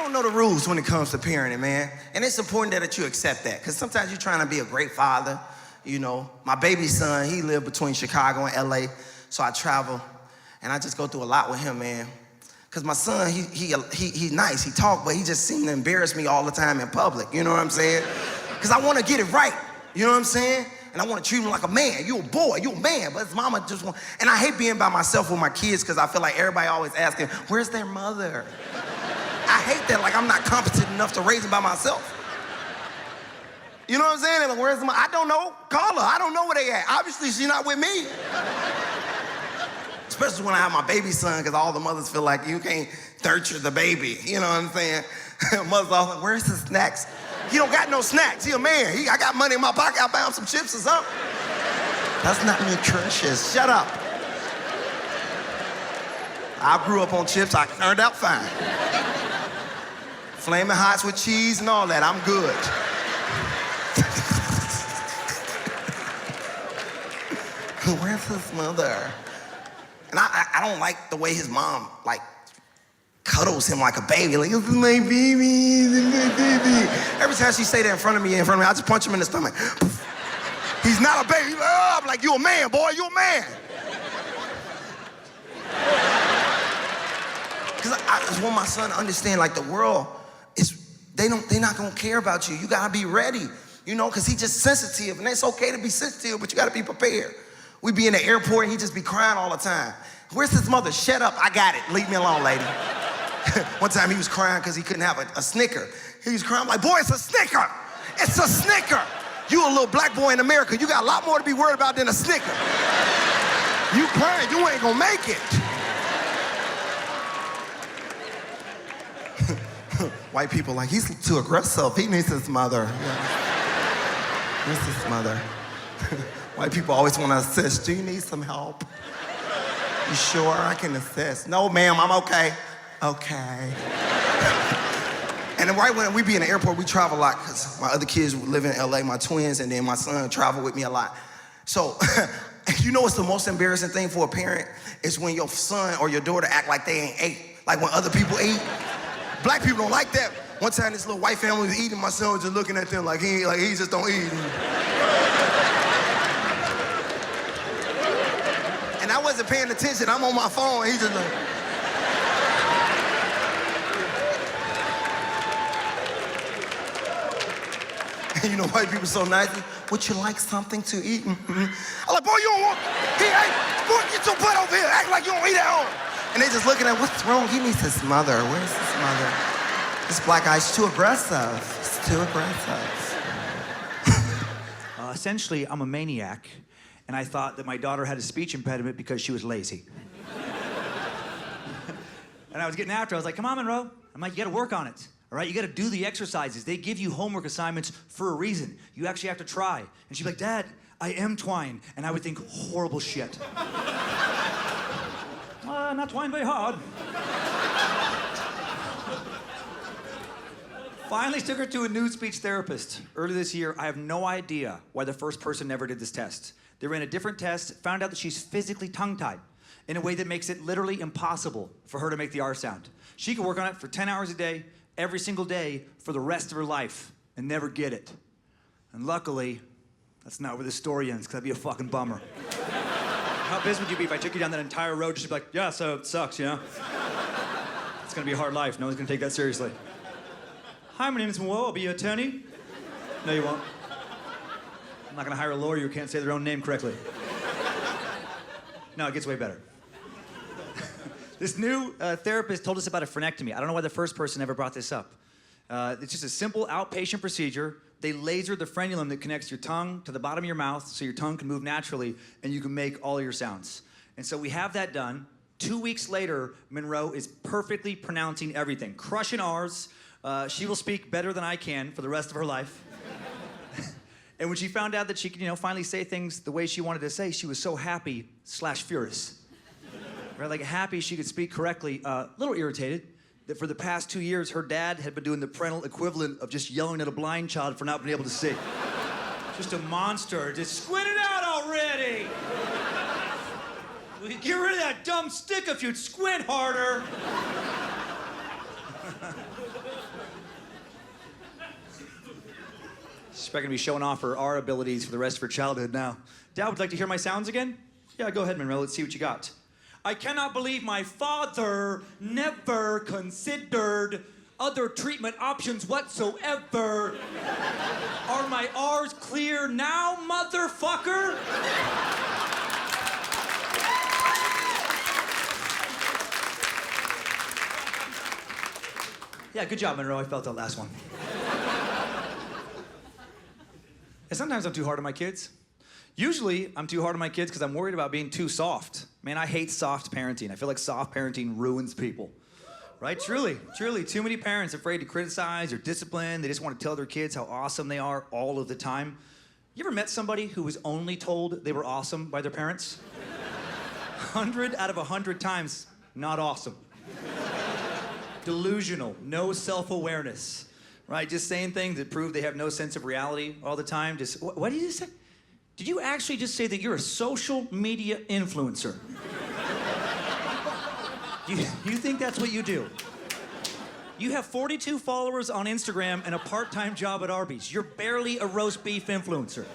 don't know the rules when it comes to parenting, man. And it's important that you accept that, because sometimes you're trying to be a great father. You know, my baby son, he lived between Chicago and LA, so I travel, and I just go through a lot with him, man. Because my son, he's nice, he talk, but he just seemed to embarrass me all the time in public, you know what I'm saying? Because I want to get it right, you know what I'm saying? And I want to treat him like a man. You a boy, you a man, but his mama just want, and I hate being by myself with my kids because I feel like everybody always asking, where's their mother? I hate that, like I'm not competent enough to raise them by myself. You know what I'm saying? Like, where's the mother? I don't know, call her, I don't know where they at. Obviously, she's not with me. Especially when I have my baby son, because all the mothers feel like you can't nurture the baby. You know what I'm saying? Mother's all like, where's the snacks? He don't got no snacks. He a man. I got money in my pocket. I found some chips or something. That's not nutritious. Shut up. I grew up on chips. I turned out fine. Flaming Hots with cheese and all that. I'm good. Where's his mother? And I don't like the way his mom, like, cuddles him like a baby. Like, this is my baby, this is my baby. Every time she say that in front of me, I just punch him in the stomach. He's not a baby. He's like, oh, I'm like, you a man, boy, you a man. Because I just want my son to understand, like, the world they're not gonna care about you. You gotta be ready, you know, because he's just sensitive, and it's okay to be sensitive, but you gotta be prepared. We be in the airport, and he just be crying all the time. Where's his mother? Shut up, I got it. Leave me alone, lady. One time he was crying because he couldn't have a Snicker. He was crying, I'm like, boy, it's a Snicker. It's a Snicker. You a little black boy in America. You got a lot more to be worried about than a Snicker. You crying, you ain't gonna make it. White people like, he's too aggressive. He needs his mother. Yeah. Needs his mother. White people always want to assist. Do you need some help? You sure I can assist? No, ma'am, I'm okay. Okay. And then right when we be in the airport, we travel a lot because my other kids live in LA, my twins, and then my son travel with me a lot. So, you know what's the most embarrassing thing for a parent? Is when your son or your daughter act like they ain't ate. Like when other people eat. Black people don't like that. One time this little white family was eating, my son was just looking at them like he just don't eat. And I wasn't paying attention. I'm on my phone. He just like. And you know, white people so nice. Would you like something to eat? Mm-hmm. I'm like, boy, you don't want. Hey, boy, get your butt over here. Act like you don't eat at home. And they just looking at, what's wrong? He needs his mother. Where's his mother? This black guy's too aggressive. He's too aggressive. Essentially, I'm a maniac. And I thought that my daughter had a speech impediment because she was lazy. And I was getting after her. I was like, come on, Monroe. I'm like, you gotta work on it. All right, you gotta do the exercises. They give you homework assignments for a reason. You actually have to try. And she'd be like, Dad, I am twine. And I would think, horrible shit. Not twine very hard. Finally took her to a nude speech therapist. Early this year, I have no idea why the first person never did this test. They ran a different test, found out that she's physically tongue-tied in a way that makes it literally impossible for her to make the R sound. She can work on it for 10 hours a day, every single day, for the rest of her life, and never get it. And luckily, that's not where the story ends, because that'd be a fucking bummer. How pissed would you be if I took you down that entire road just to be like, yeah, so it sucks, you know? It's gonna be a hard life. No one's gonna take that seriously. Hi, my name is Mo. I'll be your attorney. No, you won't. I'm not gonna hire a lawyer who can't say their own name correctly. No, it gets way better. This new therapist told us about a frenectomy. I don't know why the first person ever brought this up. It's just a simple outpatient procedure. They laser the frenulum that connects your tongue to the bottom of your mouth so your tongue can move naturally and you can make all your sounds. And so we have that done. 2 weeks later, Monroe is perfectly pronouncing everything. Crushing R's. She will speak better than I can for the rest of her life. And when she found out that she could, finally say things the way she wanted to say, she was so happy / furious. Right? Like happy she could speak correctly, a little irritated that for the past 2 years, her dad had been doing the parental equivalent of just yelling at a blind child for not being able to see. Just a monster. Just squint it out already. Get rid of that dumb stick if you'd squint harder. She's probably gonna be showing off our abilities for the rest of her childhood now. Dad, would you like to hear my sounds again? Yeah, go ahead, Monroe. Let's see what you got. I cannot believe my father never considered other treatment options whatsoever. Are my R's clear now, motherfucker? Yeah, good job, Monroe. I felt that last one. And sometimes I'm too hard on my kids. Usually, I'm too hard on my kids because I'm worried about being too soft. Man, I hate soft parenting. I feel like soft parenting ruins people. Right? Truly, too many parents afraid to criticize or discipline. They just want to tell their kids how awesome they are all of the time. You ever met somebody who was only told they were awesome by their parents? 100 out of 100 times, not awesome. Delusional, no self-awareness, right? Just saying things that prove they have no sense of reality all the time. Just, what did you say? Did you actually just say that you're a social media influencer? You think that's what you do? You have 42 followers on Instagram and a part-time job at Arby's. You're barely a roast beef influencer.